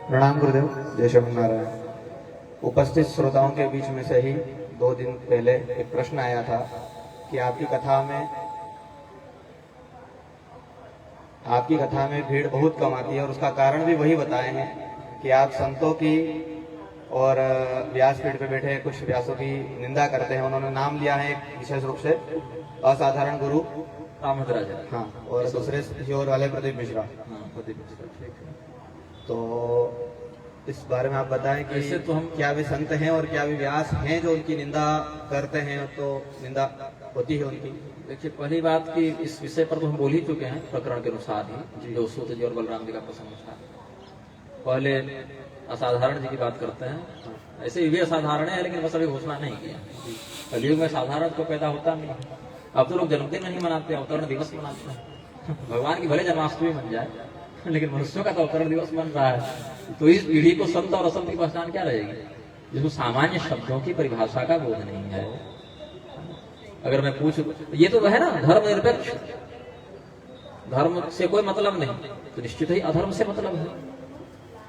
प्रणाम गुरुदेव, जय शंकरनारायण। उपस्थित श्रोताओं के बीच में से ही 2 दिन पहले एक प्रश्न आया था कि आपकी कथा में भीड़ बहुत कम आती है और उसका कारण भी वही बताए हैं कि आप संतों की और व्यासपीठ पे बैठे कुछ व्यासों की निंदा करते हैं। उन्होंने नाम लिया है एक विशेष रूप से असाधारण गुरु रामभद्राचार्य, हाँ, और दूसरे श्योर वाले प्रदीप मिश्रा। प्रदीप मिश्रा, ठीक है। तो इस बारे में आप बताएं कि ऐसे तो हम क्या भी संत हैं और क्या भी व्यास हैं जो उनकी निंदा करते हैं, तो निंदा होती है उनकी। देखिए, पहली बात कि इस विषय पर तो हम बोल ही चुके हैं प्रकरण के अनुसार ही, जो सूत जी और बलराम जी का प्रसंग था। पहले असाधारण जी की बात करते हैं। ऐसे भी असाधारण है, लेकिन बस अभी घोषणा नहीं किया। कलयुग में साधारण तो पैदा होता नहीं। अब तो लोग जन्मदिन नहीं मनाते, अवतरण दिवस मनाते हैं। भगवान की भले जन्माष्टमी बन जाए, लेकिन मनुष्यों का तो अवतरण दिवस बन रहा है। तो इस पीढ़ी को संत और असंत की पहचान क्या रहेगी, जिसको सामान्य शब्दों की परिभाषा का बोध नहीं है। अगर मैं पूछूं, ये तो है ना धर्मनिरपेक्ष, धर्म से कोई मतलब नहीं, तो निश्चित ही अधर्म से मतलब है।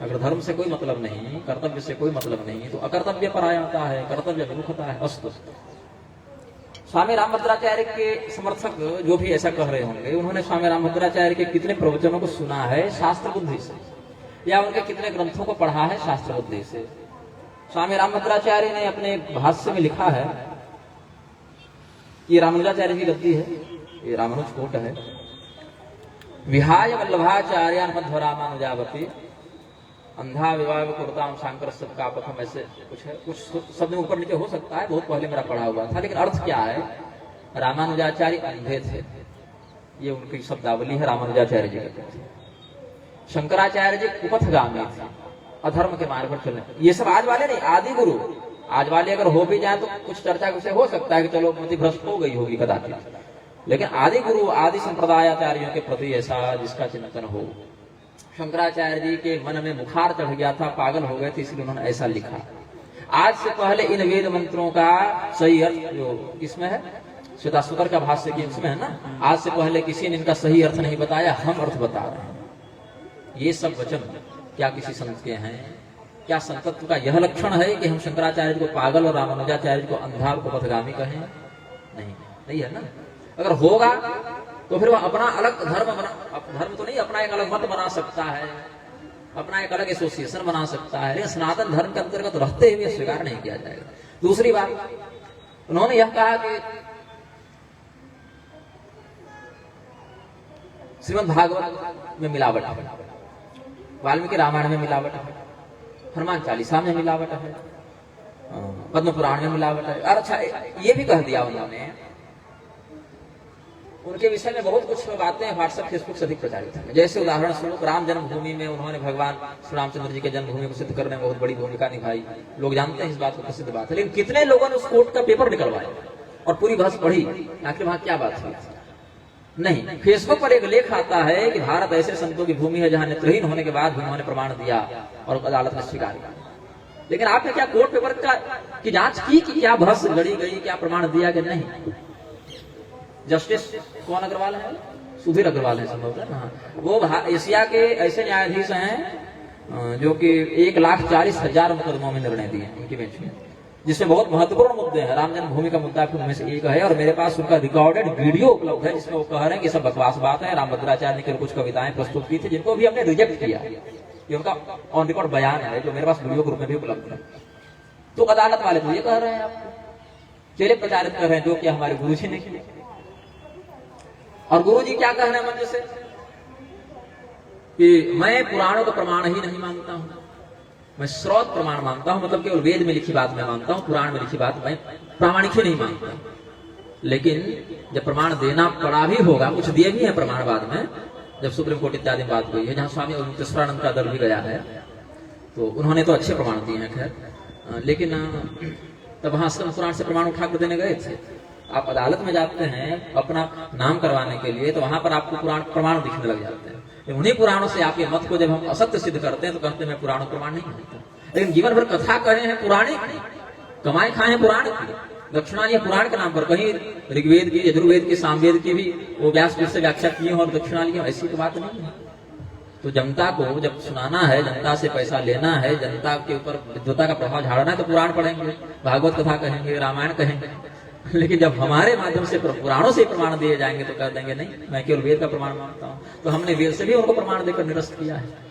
अगर धर्म से कोई मतलब नहीं, कर्तव्य से कोई मतलब नहीं, तो अकर्तव्य पर आता है, कर्तव्य विमुखता है। अस्तु, स्वामी रामभद्राचार्य के समर्थक जो भी ऐसा कह रहे होंगे, उन्होंने स्वामी रामभद्राचार्य के कितने प्रवचनों को सुना है शास्त्र बुद्धि से, या उनके कितने ग्रंथों को पढ़ा है शास्त्र बुद्धि से। स्वामी रामभद्राचार्य ने अपने भाष्य में लिखा है, ये रामानुजाचार्य की गद्दी है, ये रामानुज कोट है। विहाय वल्लभाचार्यान मध्व रामानुजावती अंधा विवाह कुरताम शांकर का पथम, ऐसे कुछ है। कुछ शब्द में ऊपर नीचे हो सकता है, बहुत पहले मेरा पढ़ा हुआ था, लेकिन अर्थ क्या है? रामानुजाचार्य अंधे थे, ये उनकी शब्दावली है। रामानुजाचार्य जी कहते थे। शंकराचार्य जी कुपथगामी थे, अधर्म के मार्ग पर चलने। ये सब आज वाले नहीं, आदि गुरु। आज वाले अगर हो भी जाए तो कुछ चर्चा से हो सकता है कि चलो मति भ्रष्ट हो गई होगी कदाचित, लेकिन आदि गुरु आदि संप्रदायाचार्यों के प्रति ऐसा जिसका चिंतन हो। शंकराचार्य जी के मन में बुखार चढ़ गया था, पागल हो गए थे, इसलिए उन्होंने ऐसा लिखा। आज से पहले इन वेद मंत्रों का सही अर्थ जो इसमें है, श्वेताश्वतर का भाष्य की इसमें है ना, आज से पहले किसी ने इनका सही अर्थ नहीं बताया, हम अर्थ बता रहे हैं। ये सब वचन क्या किसी संत के हैं? क्या संतत्व का यह लक्षण है कि हम शंकराचार्य जी को पागल और रामानुजाचार्य जी को अंधा और पथगामी कहें? नहीं, नहीं है ना। अगर होगा तो फिर वह अपना अलग धर्म तो नहीं, अपना एक अलग मत बना सकता है, अपना एक अलग एसोसिएशन बना सकता है, लेकिन सनातन धर्म के अंतर्गत रहते हुए स्वीकार नहीं किया जाएगा। दूसरी बात, उन्होंने यह कहा कि श्रीमद् भागवत में मिलावट है, वाल्मीकि रामायण में मिलावट है, हनुमान चालीसा में मिलावट है, पद्म पुराण में मिलावट है। अच्छा, ये भी कह दिया उन्होंने। उनके विषय में बहुत कुछ बातें व्हाट्सएप फेसबुक से अधिक प्रचारित है। जैसे उदाहरण स्वरूप राम जन्मभूमि में उन्होंने भगवान श्री रामचंद्र जी के जन्मभूमि को सिद्ध करने में बहुत बड़ी भूमिका निभाई। लोग जानते हैं, इस बात को प्रसिद्ध बात है। लेकिन कितने लोगों ने उस कोर्ट का पेपर निकलवाया और पूरी बहस पढ़ी, आखिर वहां क्या बात हुई? नहीं। फेसबुक पर एक लेख आता है कि भारत ऐसे संतों की भूमि है जहां नेत्रहीन होने के बाद भी उन्होंने प्रमाण दिया और अदालत ने स्वीकार किया। लेकिन आपने क्या कोर्ट पेपर की जांच की कि क्या बहस लड़ी गई, क्या प्रमाण दिया कि नहीं? जस्टिस कौन अग्रवाल है? सुधीर अग्रवाल है संभवतः। हाँ, वो एशिया के ऐसे न्यायाधीश हैं जो कि 1,40,000 मुकदमों में निर्णय दिए उनकी बेंच में, जिसमें बहुत महत्वपूर्ण मुद्दे हैं। राम जन्मभूमि का मुद्दा उनमें से एक है, और मेरे पास उनका रिकॉर्डेड वीडियो उपलब्ध है जिसमें वो कह रहे हैं कि सब बकवास बात है। रामभद्राचार्य ने केवल कुछ कविताएं प्रस्तुत की थी जिनको भी हमने रिजेक्ट किया। ये उनका ऑन रिकॉर्ड बयान है जो मेरे पास वीडियो ग्रुप में भी उपलब्ध है। तो अदालत वाले तो ये कह रहे हैं, आपको चेहरे प्रचारित कर रहे हैं जो कि हमारे गुरु जी ने किया। और गुरु जी क्या कहना है मंच से कि मैं पुराणों का प्रमाण ही नहीं मानता हूं, मैं स्रोत प्रमाण मानता हूं, मतलब केवल वेद में लिखी बात मैं मानता हूं, पुराण में लिखी बात मैं प्रामाणिक ही नहीं मानता। लेकिन जब प्रमाण देना पड़ा भी होगा, कुछ दिए भी हैं प्रमाण बाद में, जब सुप्रीम कोर्ट इत्यादि में बात हुई है, जहां स्वामी अवधूतेश्वरानंद का दल भी गया है, तो उन्होंने तो अच्छे प्रमाण दिए हैं। खैर, लेकिन तब वहां स्कंद पुराण से प्रमाण उठाकर देने गए थे। आप अदालत में जाते हैं अपना नाम करवाने के लिए, तो वहां पर आपको पुराण प्रमाण दिखने लग जाते हैं। उन्हीं पुराणों से आपके मत को जब हम असत्य सिद्ध करते हैं तो कहते हैं मैं पुराणों प्रमाण नहीं मानता। लेकिन जीवन भर कथा कहे हैं पुराणिक, कमाई खाए हैं पुराण की, दक्षिणा ये पुराण के नाम पर, कहीं ऋग्वेद की, यजुर्वेद की, सामवेद की भी वो व्यासपीठ से व्याख्या की और दक्षिणा ली, ऐसी तो बात नहीं है। तो जनता को जब सुनाना है, जनता से पैसा लेना है, जनता के ऊपर विद्वता का प्रभाव झाड़ना है, तो पुराण पढ़ेंगे, भागवत कथा कहेंगे, रामायण कहेंगे। लेकिन जब हमारे माध्यम से पुराणों से प्रमाण दिए जाएंगे तो कह देंगे नहीं, मैं केवल वेद का प्रमाण मानता हूं। तो हमने वेद से भी उनको प्रमाण देकर निरस्त किया है।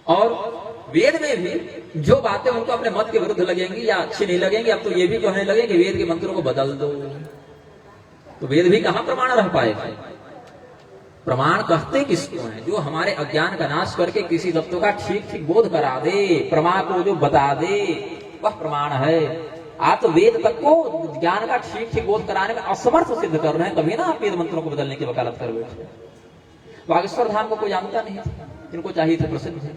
और वेद में भी जो बातें उनको अपने मत के विरुद्ध लगेंगी या अच्छी नहीं लगेंगी, अब तो ये भी कहने लगे कि वेद के मंत्रों को बदल दो, तो वेद भी कहां प्रमाण रह पाएगा। प्रमाण कहते किसको हैं? जो हमारे अज्ञान का नाश करके किसी तत्व का ठीक ठीक बोध करा दे, प्रमा को जो बता दे, वह प्रमाण है। आप तो वेद तक को ज्ञान का ठीक ठीक बोध कराने में असमर्थ सिद्ध कर रहे हैं, तभी ना आप वेद मंत्रों को बदलने की वकालत कर बैठे। बागेश्वर धाम को कोई जानता नहीं था, जिनको चाहिए थे प्रसिद्ध थे।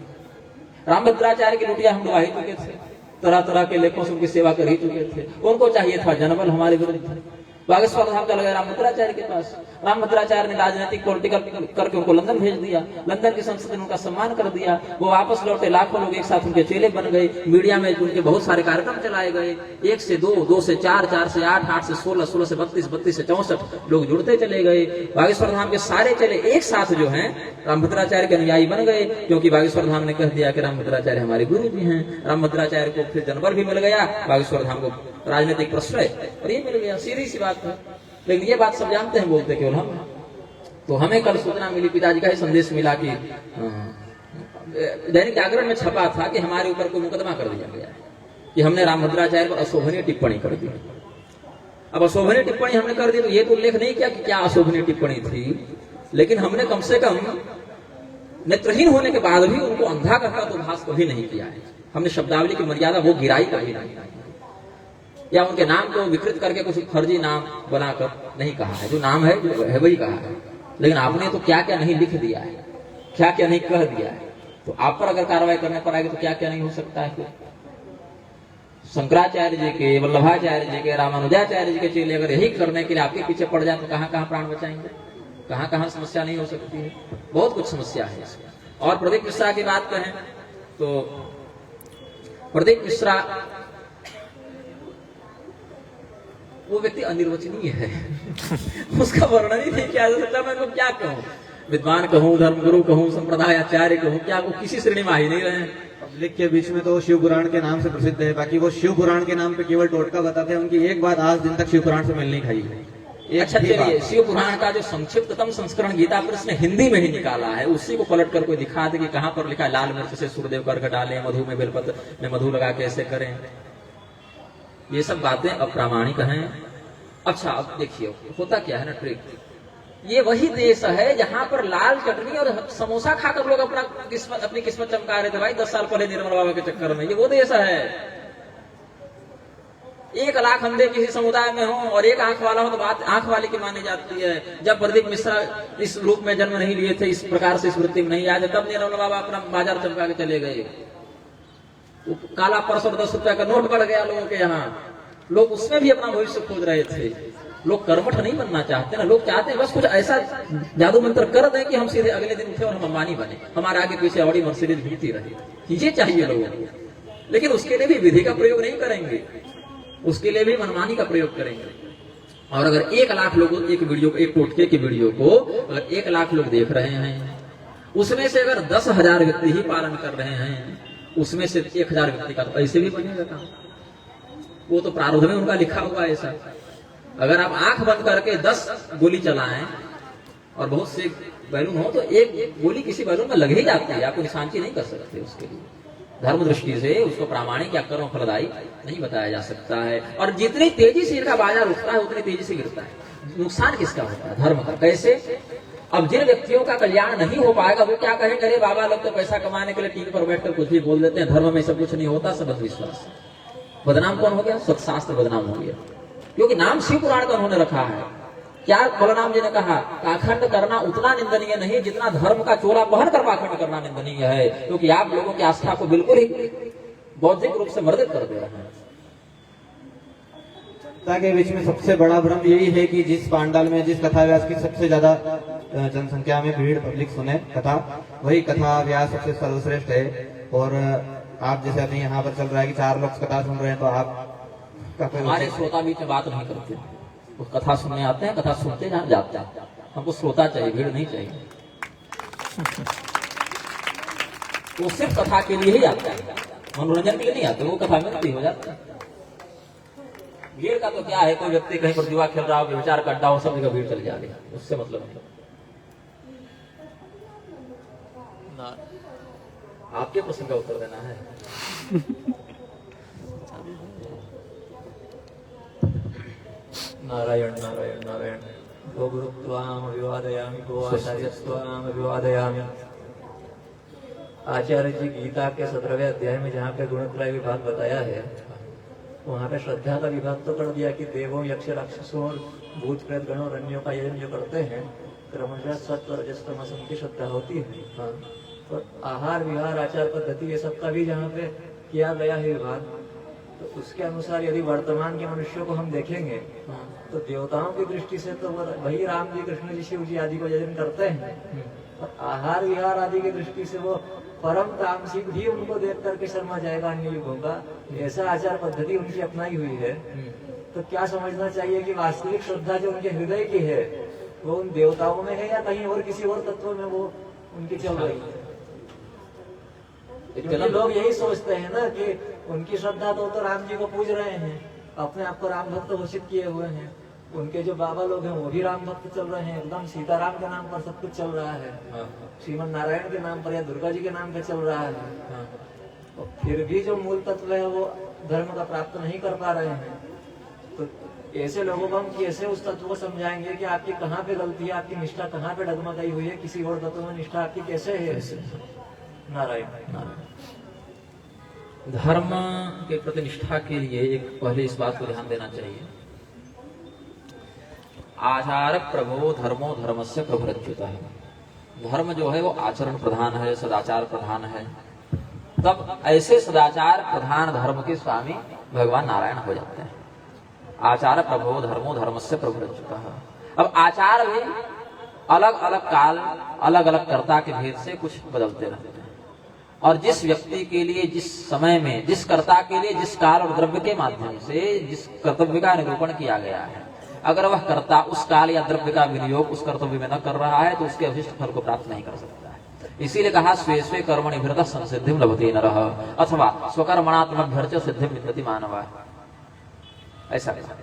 रामभद्राचार्य की लुटिया हम डुबा ही चुके थे, तरह तरह के लेखों से उनकी सेवा कर ही चुके थे। उनको चाहिए था जनबल हमारे विरुद्ध। बागेश्वर धाम चल गए रामभद्राचार्य के पास। रामभद्राचार्य ने राजनीतिक पॉलिटिकल करके उनको लंदन भेज दिया। लंदन की संसद ने उनका सम्मान कर दिया। वो वापस लौटे, लाखों लोग एक साथ उनके चेले बन गए। मीडिया में उनके बहुत सारे कार्यक्रम चलाए गए, 1 से 2, 2 से 4, 4 से 8, 8 से 16, 16 से 32, 32 से 64 लोग जुड़ते चले गए। बागेश्वर धाम के सारे चेले एक साथ जो हैं रामभद्राचार्य के अनुयायी बन गए, क्योंकि बागेश्वर धाम ने कह दिया कि रामभद्राचार्य हमारे गुरु जी हैं। रामभद्राचार्य को फिर जनबल भी मिल गया, बागेश्वर धाम को राजनीतिक प्रश्रय और ये मिल गया। सीधी सी बात है। लेकिन ये बात सब जानते हैं, बोलते केवल हम। तो हमें कल सूचना मिली, पिताजी का ही संदेश मिला कि दैनिक जागरण में छपा था कि हमारे ऊपर कोई मुकदमा कर दिया गया है कि हमने रामभद्राचार्य पर अशोभनीय टिप्पणी कर दी। अब अशोभनीय टिप्पणी हमने कर दी तो ये तो उल्लेख नहीं किया कि क्या अशोभनीय टिप्पणी थी, लेकिन हमने कम से कम नेत्रहीन होने के बाद भी उनको अंधा का तो भास कभी नहीं किया है। हमने शब्दावली की मर्यादा वो गिराई कभी नहीं, या उनके नाम को विकृत करके कुछ फर्जी नाम बनाकर नहीं कहा है। जो नाम है जो है वही कहा है। लेकिन आपने तो क्या क्या नहीं लिख दिया है, क्या क्या नहीं कह दिया है। तो आप पर अगर कार्रवाई करने पर आएगी तो क्या क्या नहीं हो सकता है। शंकराचार्य जी के, वल्लभाचार्य जी के, रामानुजाचार्य जी के चेले अगर यही करने के लिए आपके पीछे पड़ जाए तो कहां कहां प्राण बचाएंगे, कहां कहां समस्या नहीं हो सकती है। बहुत कुछ समस्या है। और प्रदीप मिश्रा की बात कहें तो प्रदीप मिश्रा वो व्यक्ति अनिर्वचनीय है। उसका वर्णन ही नहीं किया जा सकता। मैं उनको क्या कहूँ, विद्वान कहूँ, धर्मगुरु कहूँ, संप्रदाय आचार्य कहूँ, क्या वो किसी श्रेणी में आ ही नहीं रहे हैं। पब्लिक के बीच में तो शिव पुराण के नाम से प्रसिद्ध है, बाकी वो शिव पुराण के नाम पे केवल टोटका बताते हैं। उनकी एक बात आज दिन तक शिव पुराण से मिल नहीं खाई है। अच्छा चलिए, शिव पुराण का जो संक्षिप्ततम संस्करण गीता प्रेस ने हिंदी में ही निकाला है, उसी को पलट कर कोई दिखा दे कि कहां पर लिखा है लाल मिर्च से सूर्यदेव को अर्घ डालें, मधु में बेलपत्र में मधु लगा के ऐसे करें। ये सब बातें अप्रामाणिक हैं। अच्छा अब देखिए होता क्या है ना, ट्रिक ये वही देश है जहां पर लाल चटनी और समोसा खाकर लोग अपनी किस्मत चमका रहे थे भाई 10 साल पहले निर्मल बाबा के चक्कर में। ये वो देश है। 1 लाख अंधे किसी समुदाय में हो और 1 आंख वाला हो तो बात आंख वाले की मानी जाती है। जब प्रदीप मिश्रा इस रूप में जन्म नहीं लिए थे, इस प्रकार से स्मृति में नहीं आए थे, तब निर्मल बाबा अपना बाजार चमका के चले गए। काला पर्स और 10 रुपए का नोट बढ़ गया लोगों के यहाँ, लोग उसमें भी अपना भविष्य खोज रहे थे। लोग कर्मठ नहीं बनना चाहते ना, लोग चाहते हैं बस कुछ ऐसा जादू मंत्र कर दें कि हम सीधे अगले दिन उठे और हम अंबानी बने, हमारे आगे पीछे ऑडी मर्सिडीज घूमती रहे। ये चाहिए लोगों को। लेकिन उसके लिए भी विधि का प्रयोग नहीं करेंगे, उसके लिए भी मनमानी का प्रयोग करेंगे। और अगर 1 लाख लोग एक वीडियो को, एक टोटके की वीडियो को अगर 1 लाख लोग देख रहे हैं, उसमें से अगर 10,000 व्यक्ति ही पालन कर रहे हैं, उसमें से 1,000 व्यक्ति का तो ऐसे भी बनेगा काम। वो तो प्रारब्ध में उनका लिखा हुआ है ऐसा। अगर आप आंख बंद करके 10 गोली चलाएं और बहुत से बैलून हो तो एक गोली किसी बैलून में लग ही जाती है, आपको निशानची नहीं कर सकते। उसके लिए धर्म दृष्टि से उसको प्रामाणिक या कर्म फलदायी नहीं बताया जा सकता है। और जितनी तेजी से इनका बाजार उठता है उतनी तेजी से गिरता है। नुकसान किसका होता है? धर्म का। कैसे? अब जिन व्यक्तियों का कल्याण नहीं हो पाएगा वो क्या कहेंगे, अरे बाबा लोग तो पैसा कमाने के लिए टीवी पर बैठकर कुछ भी बोल देते हैं, धर्म में सब कुछ नहीं होता, सब अंधविश्वास। बदनाम कौन हो गया? सत्शास्त्र बदनाम हो गया, क्योंकि नाम शिव पुराण का उन्होंने रखा है। क्या बलराम जी ने कहा, पाखंड करना उतना निंदनीय नहीं जितना धर्म का चोला पहन कर पाखंड करना निंदनीय है, क्योंकि आप लोगों की आस्था को बिल्कुल ही बौद्धिक रूप से मर्दित कर दे रहे हैं। जनता के बीच में सबसे बड़ा भ्रम यही है कि जिस पांडाल में जिस कथा व्यास की सबसे ज्यादा जनसंख्या में भीड़ पब्लिक सुने कथा, वही कथा व्यास सबसे सर्वश्रेष्ठ है। और आप जैसे अभी यहाँ पर चल रहा है कि 4 लोग कथा सुन रहे हैं, तो आप हमारे श्रोता बीच में बात नहीं करते, वो कथा सुनने आते हैं, कथा सुनते जहाँ जाते हैं। हमको श्रोता चाहिए, भीड़ नहीं चाहिए। वो सिर्फ कथा के लिए ही आता है, मनोरंजन के लिए नहीं आते, वो कथा में नती हो जाता है। भीड़ का तो क्या है, कोई व्यक्ति कहीं पर जुआ खेल रहा हो, विचार का अड्डा हो, सब जगह भीड़ चल जा रही है, उससे मतलब नहीं। आपके प्रश्न का उत्तर देना है। नारायण नारायण नारायण। गो गुरुत्वाम अभिवादयामि, गो आचार्यस्त्वाम अभिवादयामि। आचार्य जी गीता के 17वें अध्याय में जहाँ पे गुणत्रय विभाग बताया है, वहाँ पे श्रद्धा का विभाग तो कर दिया कि देवों, यक्ष, राक्षसों और भूत प्रेत गणों रण्यों का यजन जो करते हैं, क्रमशः सत्व रजस तमस उनकी श्रद्धा होती है। हाँ, और आहार विहार आचार पद्धति ये सब का भी जहाँ पे किया गया है विभाग, तो उसके अनुसार यदि वर्तमान के मनुष्यों को हम देखेंगे तो देवताओं की दृष्टि से तो वही राम जी, कृष्ण जी, शिव जी आदि को यजन करते हैं, और आहार विहार आदि की दृष्टि से वो परम तामसिक भी उनको देख करके शर्मा जाएगा अन्य युगों का, ऐसा आचार पद्धति उनकी अपनाई हुई है। तो क्या समझना चाहिए कि वास्तविक श्रद्धा जो उनके हृदय की है वो उन देवताओं में है या कहीं और किसी और तत्व में वो उनकी चल रही है? क्योंकि लोग यही सोचते हैं ना कि उनकी श्रद्धा तो राम जी को पूज रहे हैं, अपने आप को राम भक्त घोषित किए हुए हैं, उनके जो बाबा लोग हैं वो भी राम भक्त चल रहे हैं, एकदम सीताराम के नाम पर सब कुछ चल रहा है, श्रीमन नारायण के नाम पर या दुर्गा जी के नाम पर चल रहा है, तो फिर भी जो मूल तत्व है वो धर्म का प्राप्त नहीं कर पा रहे हैं। तो ऐसे लोगों को हम कैसे उस तत्व को समझाएंगे कि आपकी कहाँ पे गलती है, आपकी निष्ठा कहाँ पे डगमगाई हुई है, किसी और तत्व में निष्ठा आपकी कैसे है? नारायण नारायण। धर्म के प्रति निष्ठा के लिए एक पहले इस बात को ध्यान देना चाहिए, आचार प्रभो धर्मो धर्मस्य प्रभुरच्युत है। धर्म जो है वो आचरण प्रधान है, सदाचार प्रधान है, तब ऐसे सदाचार प्रधान धर्म के स्वामी भगवान नारायण हो जाते हैं। आचार प्रभो धर्मो धर्मस्य प्रभुरच्युत है। अब आचार भी अलग अलग काल, अलग अलग कर्ता के भेद से कुछ बदलते रहते हैं, और जिस व्यक्ति के लिए, जिस समय में, जिस कर्ता के लिए, जिस काल और द्रव्य के माध्यम से जिस कर्तव्य का निरूपण किया गया है, अगर वह कर्ता उस काल या द्रव्य का विनियोग उस कर्तव्य में न कर रहा है तो उसके अभिष्ट फल को प्राप्त नहीं कर सकता है। इसीलिए कहा स्वे स्वे कर्मणि भृतः संसिद्धिं लभते नरः, अथवा स्वकर्मणात्मभ्यर्च्य सिद्धिं विन्दति मानवः, ऐसा कहा।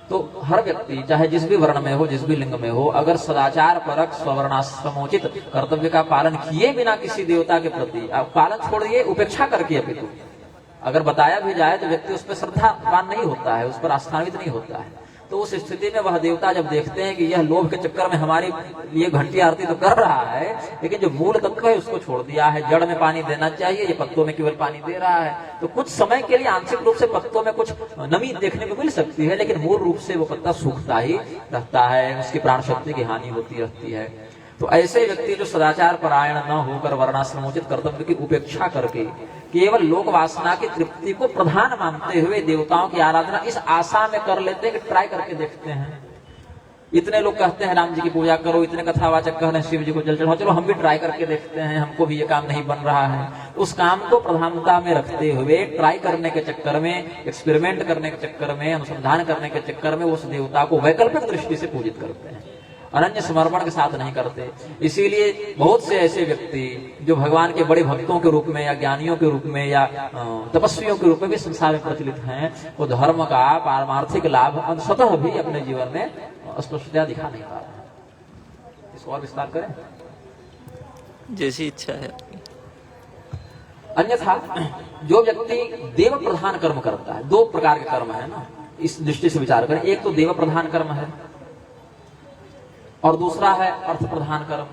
तो हर व्यक्ति चाहे जिस भी वर्ण में हो, जिस भी लिंग में हो, अगर सदाचार परक स्ववर्णाश्रमोचित कर्तव्य का पालन किए बिना किसी देवता के प्रति, पालन छोड़िए उपेक्षा करके अपितु अगर बताया भी जाए तो व्यक्ति उस पर श्रद्धावान नहीं होता है, उस पर आस्थान्वित नहीं होता है, तो उस स्थिति में वह देवता जब देखते हैं कि यह लोभ के चक्कर में हमारी ये घंटी आरती तो कर रहा है, लेकिन जो मूल तत्व है उसको छोड़ दिया है, जड़ में पानी देना चाहिए, ये पत्तों में केवल पानी दे रहा है, तो कुछ समय के लिए आंशिक रूप से पत्तों में कुछ नमी देखने को मिल सकती है, लेकिन मूल रूप से वो पत्ता सूखता ही रहता है, उसकी प्राण शक्ति की हानि होती रहती है। तो ऐसे व्यक्ति जो सदाचार परायण न होकर वर्णाश्रमोचित कर्तव्य की उपेक्षा करके केवल लोक वासना की तृप्ति को प्रधान मानते हुए देवताओं की आराधना इस आशा में कर लेते हैं कि ट्राई करके देखते हैं। इतने लोग कहते हैं राम जी की पूजा करो, इतने कथावाचक कह रहे हैं शिव जी को जल चढ़ाओ, चलो हम भी ट्राई करके देखते हैं, हमको भी ये काम नहीं बन रहा है। उस काम को प्रधानता में रखते हुए ट्राई करने के चक्कर में, एक्सपेरिमेंट करने के चक्कर में, अनुसंधान करने के चक्कर में उस देवता को वैकल्पिक दृष्टि से पूजित करते हैं, अनन्य समर्पण के साथ नहीं करते। इसीलिए बहुत से ऐसे व्यक्ति जो भगवान के बड़े भक्तों के रूप में या ज्ञानियों के रूप में या तपस्वियों के रूप में भी संसार में प्रचलित हैं, वो धर्म का पारमार्थिक लाभ स्वतः भी अपने जीवन में स्पष्टता दिखा नहीं पा रहे। इसको और विस्तार करें, जैसी इच्छा है। अन्यथा जो व्यक्ति देव प्रधान कर्म करता है, दो प्रकार के कर्म है ना, इस दृष्टि से विचार करें, एक तो देव प्रधान कर्म है और दूसरा है अर्थ प्रधान कर्म।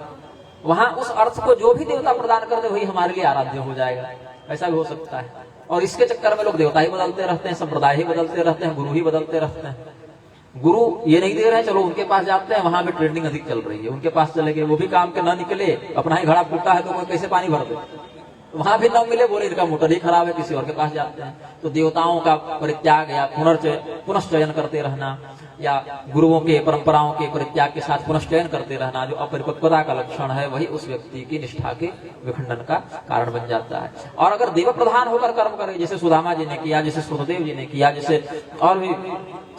वहां उस अर्थ को जो भी देवता प्रदान कर दे वही हमारे लिए आराध्य हो जाएगा, ऐसा भी हो सकता है। और इसके चक्कर में लोग देवता ही बदलते रहते हैं, संप्रदाय ही बदलते रहते हैं, गुरु ही बदलते रहते हैं। गुरु ये नहीं दे रहे हैं, चलो उनके पास जाते हैं, वहां भी ट्रेंडिंग अधिक चल रही है, उनके पास चले गए, वो भी काम के न निकले, अपना ही घड़ा फूटा है तो कोई कैसे पानी भर दे, वहां भी न मिले, बोले इनका मोटर ही खराब है, किसी और के पास जाते हैं। तो देवताओं का परित्याग या पुनश्चयन करते रहना, या गुरुओं के परंपराओं के परित्याग के साथ पुनश्चयन करते रहना, जो अपरिपक्वता का लक्षण है, वही उस व्यक्ति की निष्ठा के विखंडन का कारण बन जाता है। और अगर देव प्रधान होकर कर्म करे, जैसे सुदामा जी ने किया, जैसे सुखदेव जी ने किया, जैसे और भी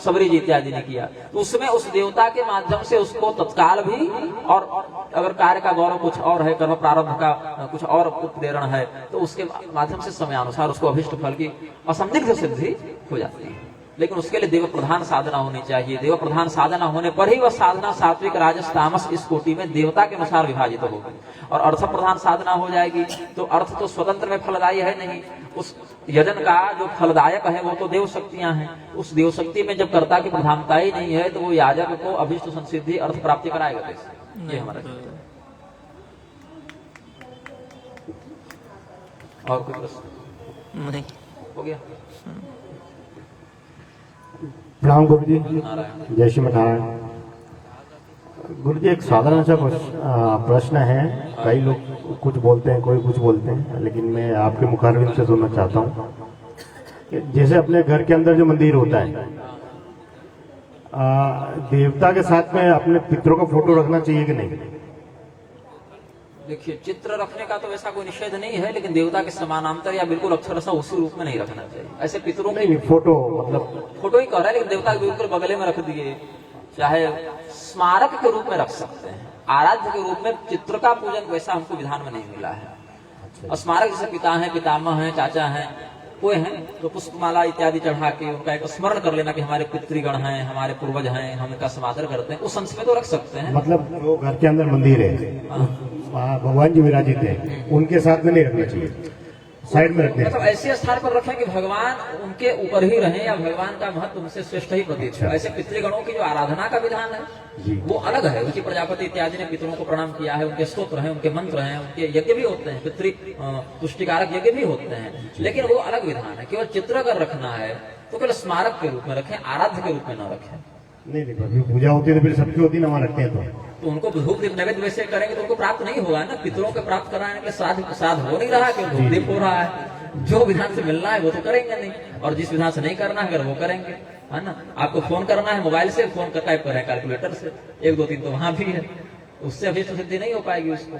सबरी जी इत्यादि ने किया, तो उसमें उस देवता के माध्यम से उसको तत्काल भी और अगर कार्य का गौरव कुछ और है, कर्म प्रारब्ध का कुछ और उत्प्रेरण है, तो उसके माध्यम से समयानुसार उसको अभिष्ट फल की असंदिग्ध सिद्धि हो जाती है। लेकिन उसके लिए देव प्रधान साधना होनी चाहिए। देव प्रधान साधना होने पर ही वह साधना सात्विक राजस तामस इस कोटि में देवता के अनुसार विभाजित होगी। और अर्थ प्रधान साधना हो जाएगी तो अर्थ तो स्वतंत्र में फलदायी है नहीं, उस यजन का जो फलदायक है वो तो देव शक्तियां हैं। उस देव शक्ति में जब कर्ता की प्रधानता ही नहीं है तो वो याजक को अभिष्ट संसिद्धि अर्थ प्राप्ति कराएगा कैसे? ये हमारा और कोई प्रश्न नहीं। हो गया? प्रणाम गुरु जी, नारायण। जय श्री नारायण। गुरु जी, एक साधारण सा प्रश्न है। कई लोग कुछ बोलते हैं, कोई कुछ बोलते हैं, लेकिन मैं आपके मुखारबिंद से सुनना चाहता हूँ कि जैसे अपने घर के अंदर जो मंदिर होता है, देवता के साथ में अपने पितरों का फोटो रखना चाहिए कि नहीं? देखिए, चित्र रखने का तो वैसा कोई निषेध नहीं है, लेकिन देवता के समानांतर या बिल्कुल अक्षरशः उसी रूप में नहीं रखना चाहिए। ऐसे पितरों की नहीं, फोटो मतलब फोटो ही कह रहा है, लेकिन देवता के बिल्कुल बगले में रख दिए, चाहे स्मारक के रूप में रख सकते हैं। आराध्य के रूप में चित्र का पूजन वैसा हमको विधान में नहीं मिला है। स्मारक जैसे पिता है, पितामह है, चाचा है, कोई हैं तो पुष्पमाला इत्यादि चढ़ा के उनका एक स्मरण कर लेना कि हमारे पितृगण हैं, हमारे पूर्वज हैं, हम इनका समादर करते हैं, उस अंश में तो रख सकते हैं। मतलब जो घर के अंदर मंदिर है, भगवान जी विराजित है, उनके साथ में नहीं रखना चाहिए, साइड में रखने मतलब ऐसे स्थान पर रखें कि भगवान उनके ऊपर ही रहे या भगवान का महत्व उनसे श्रेष्ठ ही प्रतीत हो। ऐसे पितृगणों की जो आराधना का विधान है वो अलग है। उनकी प्रजापति इत्यादि ने पितरों को प्रणाम किया है, उनके स्तोत्र हैं, उनके मंत्र हैं, उनके यज्ञ भी होते हैं, पितृ तुष्टिकारक यज्ञ भी होते हैं, लेकिन वो अलग विधान है। केवल चित्र अगर रखना है तो केवल स्मारक के रूप में रखें, आराध्य के रूप में न रखें। नहीं, पूजा होती है तो फिर सबकी होती है ना, वहाँ रखते हैं तो उनको धूप दीप नैवेद्य वैसे करेंगे तो उनको प्राप्त नहीं होगा ना। पितरों के प्राप्त कराने के श्राद्ध हो नहीं रहा, क्यों धूप दीप हो रहा है। जो विधान से मिलना है वो तो करेंगे नहीं, और जिस विधान से नहीं करना है अगर वो करेंगे, है ना। आपको फोन करना है मोबाइल से, फोन कर टाइप करें कैलकुलेटर से, 1 2 3 तो वहां भी है, उससे अभी तो सिद्धि नहीं हो पाएगी उसको।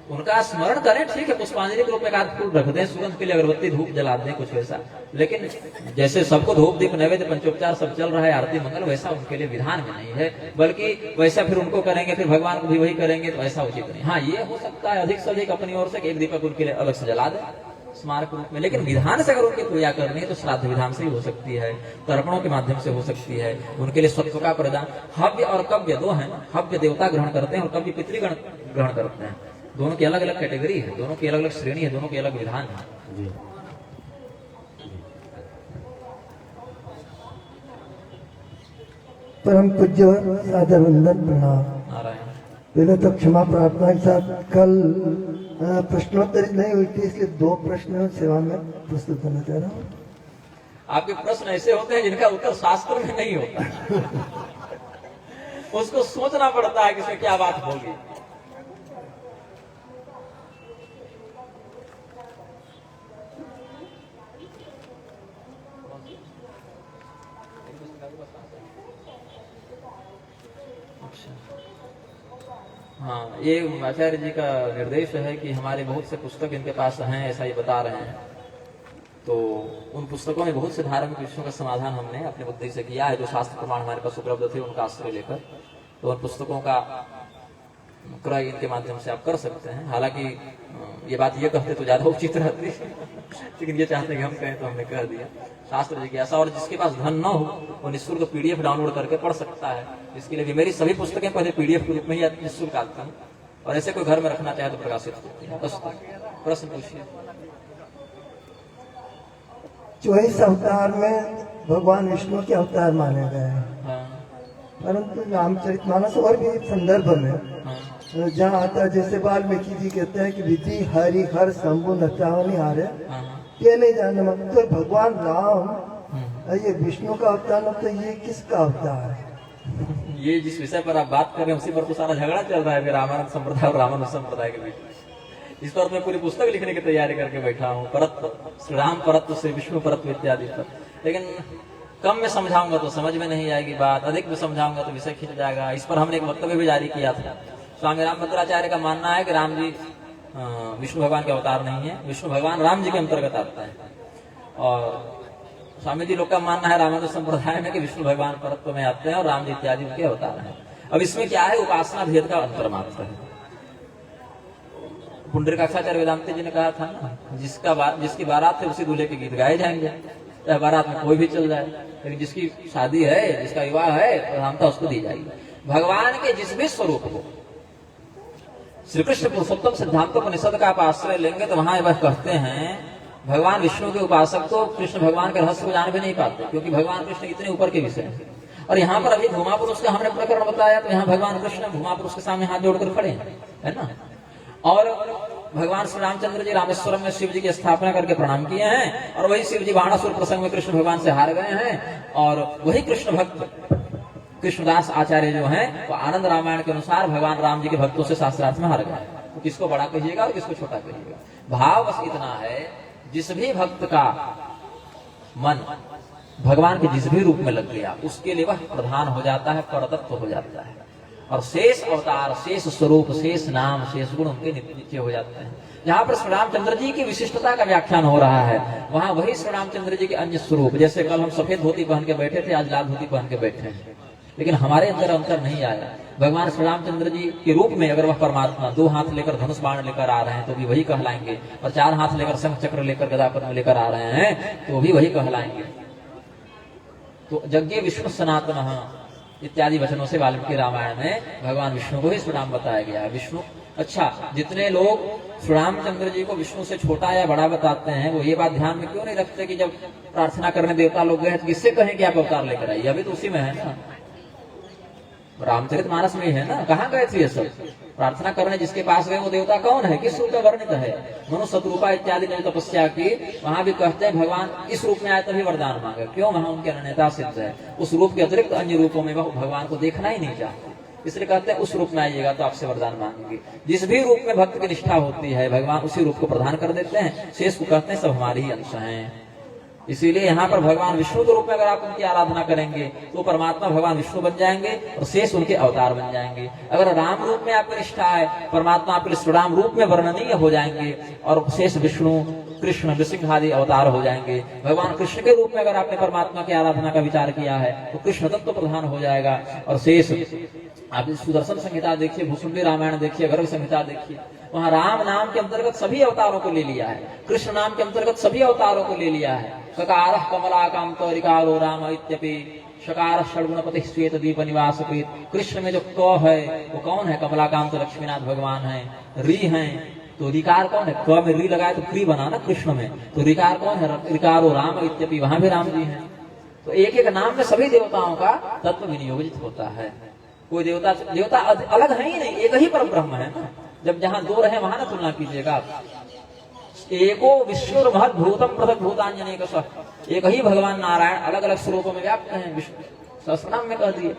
उनका स्मरण करें, ठीक है, पुष्पांजलि के रूप में एक आध फूल रख दें, सुगंध के लिए अगरबत्ती धूप जला दें, कुछ वैसा। लेकिन जैसे सबको धूप दीप नैवेद्य पंचोपचार सब चल रहा है, आरती मंगल, वैसा उनके लिए विधान में नहीं है। बल्कि वैसा फिर उनको करेंगे, फिर भगवान को भी वही करेंगे, तो ऐसा उचित नहीं। हाँ, ये हो सकता है अधिक से अधिक अपनी ओर से एक दीपक उनके लिए अलग से जला दे स्मारक रूप में। लेकिन विधान से अगर उनकी पूजा करनी है तो श्राद्ध विधान से ही हो सकती है, तर्पणों के माध्यम से हो सकती है। उनके लिए सत्व का प्रदान, हव्य और कव्य दो है। हव्य देवता ग्रहण करते हैं और कव्य पितृगण ग्रहण करते हैं। दोनों की अलग अलग कैटेगरी है, दोनों की अलग अलग श्रेणी है, दोनों के अलग विधान है। जी। परम पूज्य सादर वंदन प्रणाम। नारायण। पहले तो क्षमा प्रार्थना के साथ कल प्रश्नोत्तरी नहीं हुई थी, इसलिए 2 प्रश्न सेवा में प्रस्तुत करना चाह रहा हूँ। आपके प्रश्न ऐसे होते हैं जिनका उत्तर शास्त्र में नहीं होता। उसको सोचना पड़ता है कि इसमें क्या बात होगी। हाँ, ये आचार्य जी का निर्देश है कि हमारे बहुत से पुस्तक इनके पास हैं, ऐसा ये बता रहे हैं। तो उन पुस्तकों में बहुत से धार्मिक विषयों का समाधान हमने अपनी बुद्धि से किया है, जो शास्त्र प्रमाण हमारे पास उपलब्ध थे उनका आश्रय लेकर। तो उन पुस्तकों का क्रय इनके माध्यम से आप कर सकते हैं। हालांकि ये बात ये कहते तो ज्यादा उचित रहती, लेकिन ये चाहते हैं कि हम कहें तो हमने कह दिया। शास्त्र जिज्ञासा, और जिसके पास धन न हो वो निःशुल्क PDF डाउनलोड करके पढ़ सकता है। इसके लिए भी मेरी सभी पुस्तकें पहले PDF के रूप में ही निःशुल्क आती हैं, और ऐसे कोई घर में रखना चाहे तो प्रकाशित होती है। बस प्रश्न पूछिए। 24 अवतार में भगवान विष्णु के अवतार माने गए हैं, हाँ, परंतु रामचरितमानस और भी संदर्भ में हाँ, जहाँ आता है, जैसे वाल्मीकि जी कहते हैं कि विधि हरि हर शंभु नचावनी हारे, हाँ, ये नहीं जानने मतलब तो भगवान राम ये विष्णु का अवतार है, तो ये किसका अवतार है? ये जिस विषय पर आप बात कर रहे हैं उसी पर तो सारा झगड़ा चल रहा है फिर रामानंद संप्रदाय और रामानुज संप्रदाय के बीच। इस पर मैं पूरी पुस्तक लिखने की तैयारी करके बैठा हूँ, परत्व श्री राम परत्व से विष्णु परत्व इत्यादि पर। लेकिन कम में समझाऊंगा तो समझ में नहीं आएगी बात, अधिक में समझाऊंगा तो विषय खिंच जाएगा। इस पर हमने एक वक्तव्य भी जारी किया था। स्वामी रामभद्राचार्य का मानना है कि राम जी विष्णु भगवान के अवतार नहीं है, विष्णु भगवान राम जी के अंतर्गत आता है। और स्वामी जी लोग का मानना है रामानुज संप्रदाय में कि विष्णु भगवान परत्व में आते हैं और राम जी इत्यादि उनके अवतार हैं। अब इसमें क्या है, उपासना भेद का अंतर मात्र है। पुंडरीकाक्षाचार्य वेदांती जी ने कहा था ना, जिसकी बारात है उसी दूल्हे के गीत गाए जाएंगे, चाहे बारात में कोई भी चल जाए, लेकिन जिसकी शादी है, जिसका विवाह है, प्रधानता उसको दी जाएगी। भगवान के जिस भी स्वरूप को, श्री कृष्ण पुरुषोत्तम सिद्धांतोपनिषद का आप आश्रय लेंगे तो वहां वह कहते हैं भगवान विष्णु के उपासक तो कृष्ण भगवान के रहस्य को जान भी नहीं पाते, क्योंकि भगवान कृष्ण इतने ऊपर के विषय हैं। और यहाँ पर अभी भूमा पुरुष का हमने प्रकरण बताया, तो यहाँ भगवान कृष्ण भूमा पुरुष के सामने हाथ जोड़कर खड़े हैं, है ना। और भगवान श्री रामचंद्र जी रामेश्वरम में शिव जी की स्थापना करके प्रणाम किए हैं, और वही शिव जी बाणासुर प्रसंग में कृष्ण भगवान से हार गए हैं, और वही कृष्ण भक्त कृष्णदास आचार्य जो हैं वो आनंद रामायण के अनुसार भगवान राम जी के भक्तों से शास्त्रार्थ में हार गए। तो किसको बड़ा कहिएगा और किसको छोटा कहिएगा। भाव बस इतना है, जिस भी भक्त का मन भगवान के जिस भी रूप में लग गया उसके लिए वह प्रधान हो जाता है, परतत्व हो जाता है, और शेष अवतार, शेष स्वरूप, शेष नाम, शेष गुण उनके नीचे हो जाते हैं। यहाँ पर श्री रामचंद्र जी की विशिष्टता का व्याख्यान हो रहा है, वहां वही श्री रामचंद्र जी के अन्य स्वरूप, जैसे कल हम सफेद धोती पहन के बैठे थे, आज लाल धोती पहन के बैठे हैं, लेकिन हमारे अंदर अंतर नहीं आया। भगवान श्री रामचंद्र जी के रूप में अगर वह परमात्मा 2 हाथ लेकर धनुष बाण लेकर आ रहे हैं तो भी वही कहलाएंगे, और 4 हाथ लेकर शंख चक्र लेकर गदा पद्म लेकर आ रहे हैं तो भी वही कहलाएंगे। तो यज्ञ विष्णु सनातन इत्यादि वचनों से वाल्मीकि रामायण में भगवान विष्णु को ही श्री राम बताया गया है। विष्णु, अच्छा, जितने लोग श्री रामचंद्र जी को विष्णु से छोटा या बड़ा बताते हैं वो ये बात ध्यान में क्यों नहीं रखते कि जब प्रार्थना करने देवता लोग गए तो किससे कहें कि आप अवतार लेकर आइए, अभी तो उसी में है ना, रामचरितमानस में है ना। कहाँ गए थे ये सब प्रार्थना करने, जिसके पास गए वो देवता कौन है, किस रूप में वर्णित है। मनु शत्रुपा इत्यादि ने तपस्या की, वहां भी कहते हैं भगवान इस रूप में आए तभी वरदान मांगे, क्यों, वहां उनकी अनन्यता सिद्ध है। उस रूप के अतिरिक्त अन्य रूपों में वह भगवान को देखना ही नहीं चाहते, इसलिए कहते हैं उस रूप में आइएगा तो आपसे वरदान मांगेंगे। जिस भी रूप में भक्त की निष्ठा होती है भगवान उसी रूप को प्रदान कर देते हैं, शेष को कहते हैं सब हमारे ही अंश हैं। इसीलिए यहाँ पर भगवान विष्णु के रूप में अगर आप उनकी आराधना करेंगे तो परमात्मा भगवान विष्णु बन जाएंगे और शेष उनके अवतार बन जाएंगे। अगर राम रूप में आपकी निष्ठा है, परमात्मा आपके लिए राम रूप में वर्णनीय हो जाएंगे और शेष विष्णु, कृष्ण, नृसिंह आदि अवतार हो जाएंगे। भगवान कृष्ण के रूप में अगर आपने परमात्मा की आराधना का विचार किया है तो कृष्ण तत्व प्रधान हो जाएगा, और शेष आप सुदर्शन संहिता देखिए, भूसुंडी रामायण देखिए, गर्भ संहिता देखिए, वहां राम नाम के अंतर्गत सभी अवतारों को ले लिया है, कृष्ण नाम के अंतर्गत सभी अवतारों को ले लिया है। ककार कमलाकांतो रिकारो राम इत्यपि शकार षड्गुणपति श्वेत दीप निवास प्रीत। कृष्ण में जो क है वो कौन है, कमलाकांत लक्ष्मीनाथ भगवान है। री है तो रिकार कौन है, क में री लगाए तो क्री बना ना कृष्ण में, तो रिकार कौन है, रिकारो राम इत्यपि, वहां भी राम जी है। तो एक एक नाम में सभी देवताओं का तत्व विनियोजित होता है। कोई देवता अलग है ही नहीं, एक ही पर ब्रह्म है ना। जब जहां 2 रहे वहां ना तुलना कीजिएगा आप। एको विष्णु महद भूतम पृथक भूतान्यनेक सह, एक ही भगवान नारायण अलग अलग स्वरूपों में व्याप्त हैं। विष्णु सहस्रनाम में कह दिए,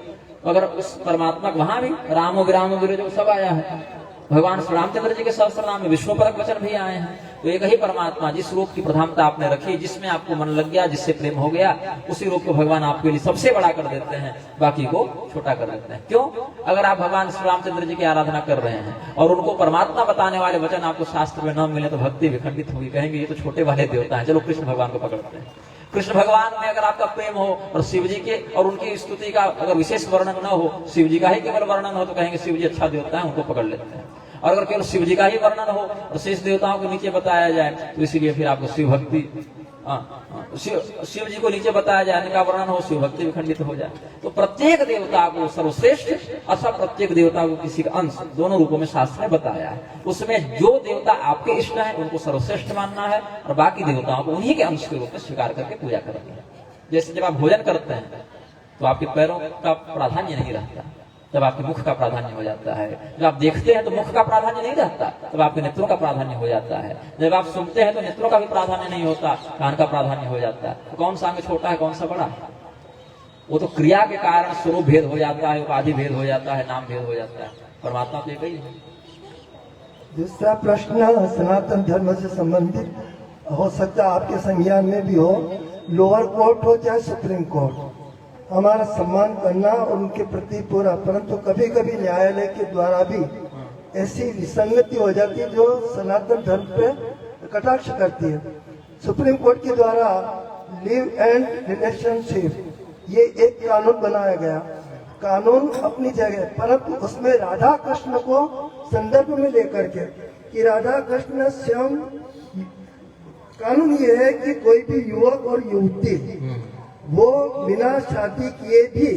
अगर उस परमात्मा वहां भी रामो विरामो विरजो सब आया है। भगवान श्री रामचंद्र जी के सहस्रनाम में विष्णु परक वचन भी आए हैं। तो एक ही परमात्मा, जिस रूप की प्रधानता आपने रखी, जिसमें आपको मन लग गया, जिससे प्रेम हो गया, उसी रूप को भगवान आपके लिए सबसे बड़ा कर देते हैं, बाकी को छोटा कर देते हैं। क्यों? अगर आप भगवान श्री रामचंद्र जी की आराधना कर रहे हैं और उनको परमात्मा बताने वाले वचन आपको शास्त्र में न मिले तो भक्ति विखंडित होगी, कहेंगे ये तो छोटे वाले देवता है, चलो कृष्ण भगवान को पकड़ते हैं। कृष्ण भगवान में अगर आपका प्रेम हो और शिव जी के और उनकी स्तुति का अगर विशेष वर्णन न हो, शिव जी का ही केवल वर्णन हो, तो कहेंगे शिव जी अच्छा देवता है, उनको पकड़ लेते हैं। और अगर केवल शिव जी का ही वर्णन हो और शेष देवताओं को नीचे बताया जाए तो इसीलिए फिर आपको शिव भक्ति, शिव जी को नीचे बताया जाए, इनका वर्णन हो, शिव भक्ति विखंडित हो जाए। तो प्रत्येक देवता को सर्वश्रेष्ठ अथवा प्रत्येक देवता को किसी का अंश, दोनों रूपों में शास्त्र ने बताया है। उसमें जो देवता आपके इष्ट है उनको सर्वश्रेष्ठ मानना है और बाकी देवताओं को उन्हीं के अंश के रूप में स्वीकार करके पूजा करनी है। जैसे जब आप भोजन करते हैं तो आपके पैरों का प्राधान्य नहीं रहता, तब आपके मुख का प्राधान्य हो जाता है। जब आप देखते हैं तो मुख का प्राधान्य नहीं रहता, तब आपके नेत्रों का प्राधान्य हो जाता है। जब आप सुनते हैं तो नेत्रों का भी प्राधान्य नहीं होता, कान का प्राधान्य हो जाता है। तो कौन सा अंग छोटा है, कौन सा बड़ा है? वो तो क्रिया के कारण स्वरूप भेद हो जाता है, उपाधि भेद हो जाता है, नाम भेद हो जाता है। परमात्मा तो एक ही है। दूसरा प्रश्न सनातन धर्म से संबंधित हो सकता है, आपके संज्ञान में भी हो, लोअर कोर्ट हो चाहे सुप्रीम कोर्ट, हमारा सम्मान करना और उनके प्रति पूरा, परंतु कभी कभी न्यायालय के द्वारा भी ऐसी विसंगति हो जाती है जो सनातन धर्म पे कटाक्ष करती है। सुप्रीम कोर्ट के द्वारा लिव एंड रिलेशनशिप ये एक कानून बनाया गया, कानून अपनी जगह, परंतु उसमें राधा कृष्ण को संदर्भ में लेकर के कि राधा कृष्ण स्वयं, कानून ये है कि कोई भी युवक और युवती वो बिना शादी किए भी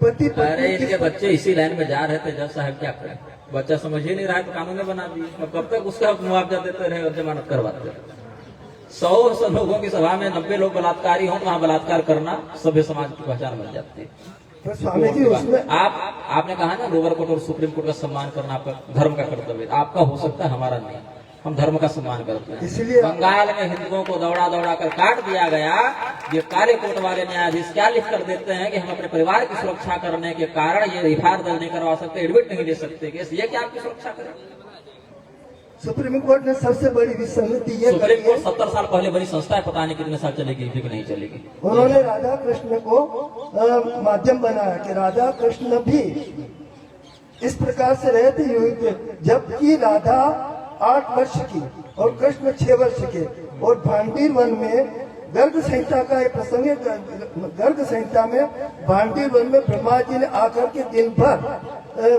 पति अरे पत्नी इनके बच्चे इसी लाइन में जा रहे थे, जज साहब क्या करें, बच्चा समझ ही नहीं रहा है तो कानून में बना दिए। अब कब तक उसका मुआवजा देते रहे और जमानत करवाते रहे। 100 लोगों की सभा में 90 लोग बलात्कारी हों तो वहाँ बलात्कार करना सभ्य समाज की पहचान बन जाती है। तो स्वामी जी उसमें आपने कहा ना लोअर कोर्ट और सुप्रीम कोर्ट का सम्मान करना आपका धर्म का कर्तव्य, आपका हो सकता है, हमारा नहीं। हम धर्म का सम्मान करते हैं। इसलिए बंगाल में हिंदुओं को दौड़ा दौड़ा कर काट दिया गया। ये काले कोर्ट वाले न्यायाधीश क्या लिख कर देते हैं कि हम अपने परिवार की सुरक्षा करने के कारण ये एफआईआर दर्ज नहीं करवा सकते, एडमिट नहीं ले सकते केस, ये क्या आपकी सुरक्षा करें? सुप्रीम कोर्ट ने सबसे बड़ी विसंगति ये सुप्रीम करी कोर्ट है, 70 साल पहले बड़ी संस्था है, पता नहीं कितने साल चलेगी कि नहीं चलेगी। उन्होंने राधा कृष्ण को माध्यम बनाया कि राधा कृष्ण भी इस प्रकार से रहे थे, जबकि राधा 8 वर्ष की और कृष्ण 6 वर्ष के। और भांडीर वन में गर्ग संहिता का एक प्रसंग है, गर्ग संहिता में भांडीर वन में ब्रह्मा जी ने आकर के दिन भर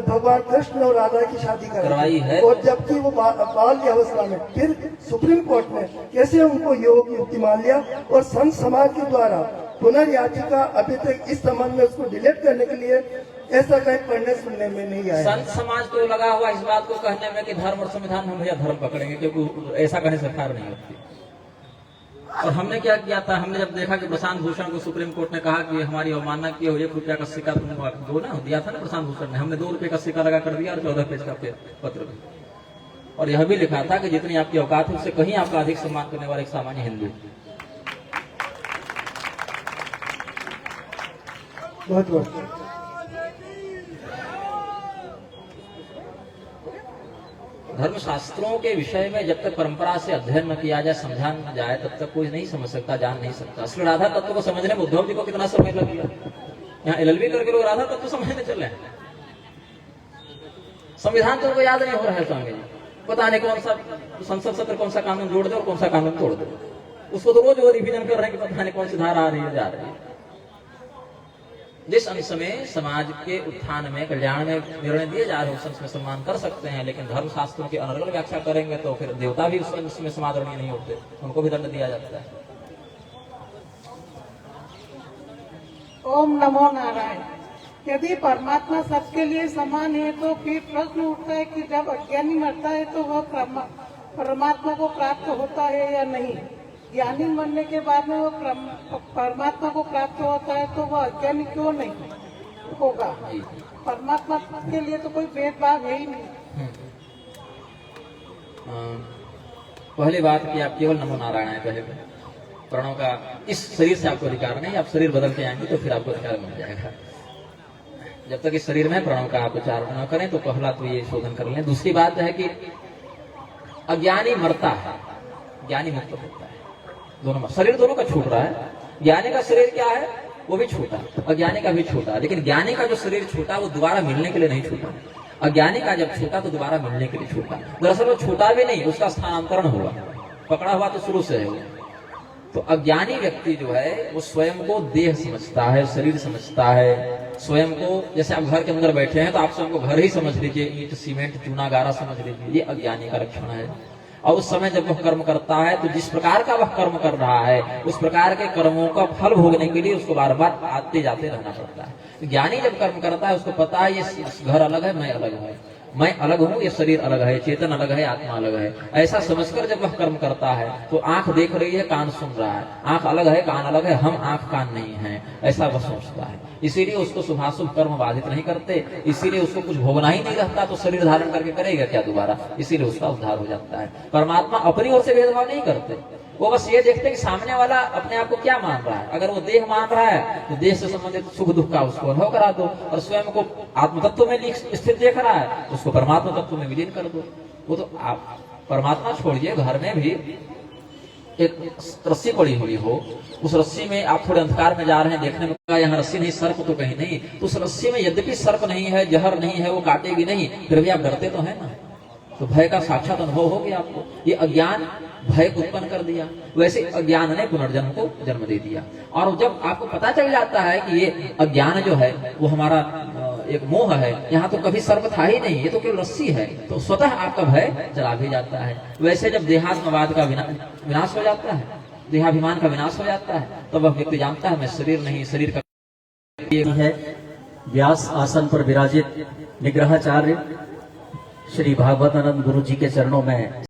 भगवान कृष्ण और राधा की शादी करवाई है। और जबकि वो बाल्य अवस्था में, फिर सुप्रीम कोर्ट ने कैसे उनको योग युक्ति मान लिया और संत समाज के द्वारा पुनर्याचिका अभी तक इस संबंध में उसको डिलीट करने के लिए ऐसा कहीं पढ़ने सुनने में नहीं आया। संत समाज को लगा हुआ इस बात को कहने में कि धर्म और संविधान हम भैया धर्म पकड़ेंगे, क्योंकि ऐसा कहने सरकार नहीं होती। और हमने क्या किया था, हमने जब देखा कि प्रशांत भूषण को सुप्रीम कोर्ट ने कहा कि हमारी अवमानना की हो, 1 रुपया का सिक्का तुम दो ना, दिया था ना प्रशांत भूषण ने, हमने 2 रुपये का सिक्का लगा कर दिया और 14 पेज का पत्र भी, और यह भी लिखा था कि जितनी आपकी औकात है उससे कहीं आपका अधिक सम्मान करने वाला एक सामान्य हिंदू। बहुत बहुत धर्म शास्त्रों के विषय में जब तक परंपरा से अध्ययन न किया जाए, समझा न जाए, तब तक कोई नहीं समझ सकता, जान नहीं सकता। श्री राधा तत्व को समझने में उद्धव जी को कितना समय लग गया। यहाँ एलएलबी करके लोग राधा तत्व समझने चले। संविधान तो उनको याद नहीं हो रहा है स्वामी जी, पता नहीं कौन सा संसद सत्र कौन सा कानून जोड़ दे और कौन सा कानून तोड़ दे। उसको तो रोज वो रिविजन कर रहे हैं कि पता नहीं कौन सी धारा आ रही है, जा रही है। जिस अंश में समाज के उत्थान में, कल्याण में निर्णय दिए जा रहे हैं उस अंश में सम्मान कर सकते हैं, लेकिन धर्म शास्त्रों की अनर्गल व्याख्या करेंगे तो फिर देवता भी उस अंश में समादरणीय नहीं होते, उनको भी दंड दिया जाता है। ओम नमो नारायण। यदि परमात्मा सबके लिए समान है तो फिर प्रश्न उठता है कि जब अज्ञानी मरता है तो वह परमात्मा को प्राप्त होता है या नहीं। ज्ञानी मरने के बाद में वो परमात्मा को प्राप्त होता है तो वह अज्ञानी क्यों नहीं होगा? परमात्मा के लिए तो कोई भेदभाव है ही नहीं। पहली बात कि आप केवल नमो नारायण है कहेंगे, प्रणव का इस शरीर से आपको अधिकार नहीं, आप शरीर बदल के आएंगे तो फिर आपको अधिकार मिल जाएगा। जब तक इस शरीर में प्रणव का आप उच्चारण न करें तो पहला तो ये शोधन कर लें। दूसरी बात है कि अज्ञानी मरता है, ज्ञानी मुक्त होता है, दोनों शरीर दोनों का छूट रहा है। ज्ञानी का शरीर क्या है, वो भी छूटा, अज्ञानी का भी छूटा, लेकिन ज्ञानी का जो शरीर छूटा वो दोबारा मिलने के लिए नहीं छूटा। अज्ञानी का जब छूटा तो दोबारा मिलने के लिए छूटा। दरअसल वो छूटा भी नहीं, उसका स्थानांतरण हुआ, पकड़ा हुआ तो शुरू से है। तो अज्ञानी व्यक्ति जो है वो स्वयं को देह समझता है, शरीर समझता है, स्वयं को, जैसे आप घर के अंदर बैठे हैं तो आप स्वयं को घर ही समझ लीजिए, ईंट सीमेंट चूना गारा समझ लीजिए, ये अज्ञानी का लक्षण है। और उस समय जब वह कर्म करता है तो जिस प्रकार का वह कर्म कर रहा है उस प्रकार के कर्मों का फल भोगने के लिए उसको बार बार आते जाते रहना पड़ता है। ज्ञानी जब कर्म करता है उसको पता है ये घर अलग है, मैं अलग हूँ, मैं अलग हूँ, ये शरीर अलग है, चेतन अलग है, आत्मा अलग है। ऐसा समझकर जब वह कर्म करता है तो आंख देख रही है, कान सुन रहा है, आंख अलग है, कान अलग है, हम आंख कान नहीं है, ऐसा वह सोचता है। इसीलिए उसको शुभाशुभ कर्म बाधित नहीं करते, इसीलिए उसको कुछ भोगना ही नहीं रहता, तो शरीर धारण करके करेगा क्या दोबारा, इसीलिए उसका उद्धार हो जाता है। परमात्मा अपनी ओर से भेदभाव नहीं करते, वो बस ये देखते हैं कि सामने वाला अपने आप को क्या मान रहा है। अगर वो देह मान रहा है तो देह से संबंधित सुख दुख का उसको अनुभव करा दो, और स्वयं को आत्म तत्व में स्थित देख रहा है तो उसको परमात्मा तत्व में विलीन कर दो। वो तो आप परमात्मा छोड़िए, घर में भी एक रस्सी पड़ी हुई हो, उस रस्सी में आप थोड़े अंधकार में जा रहे हैं, देखने में यहाँ रस्सी नहीं, सर्प तो कहीं नहीं, तो उस रस्सी में यद्यपि सर्प नहीं है, जहर नहीं है, वो काटेगी नहीं, फिर भी आप डरते तो है ना। तो भय का साक्षात अनुभव हो गया आपको। ये अज्ञान भय को उत्पन्न कर दिया, वैसे अज्ञान ने पुनर्जन्म को जन्म दे दिया। और जब आपको पता चल जाता है कि ये अज्ञान जो है वो हमारा एक मोह है, यहाँ तो कभी सर्प था ही नहीं, ये तो केवल रस्सी है, तो स्वतः आपका भय चला भी जाता है। वैसे जब देहात्मवाद का विनाश हो जाता है, देहाभिमान का विनाश हो जाता है, तो वह व्यक्ति जानता है मैं शरीर नहीं, शरीर का है। व्यास आसन पर विराजित निग्रहाचार्य श्री भागवतानंद गुरु जी के चरणों में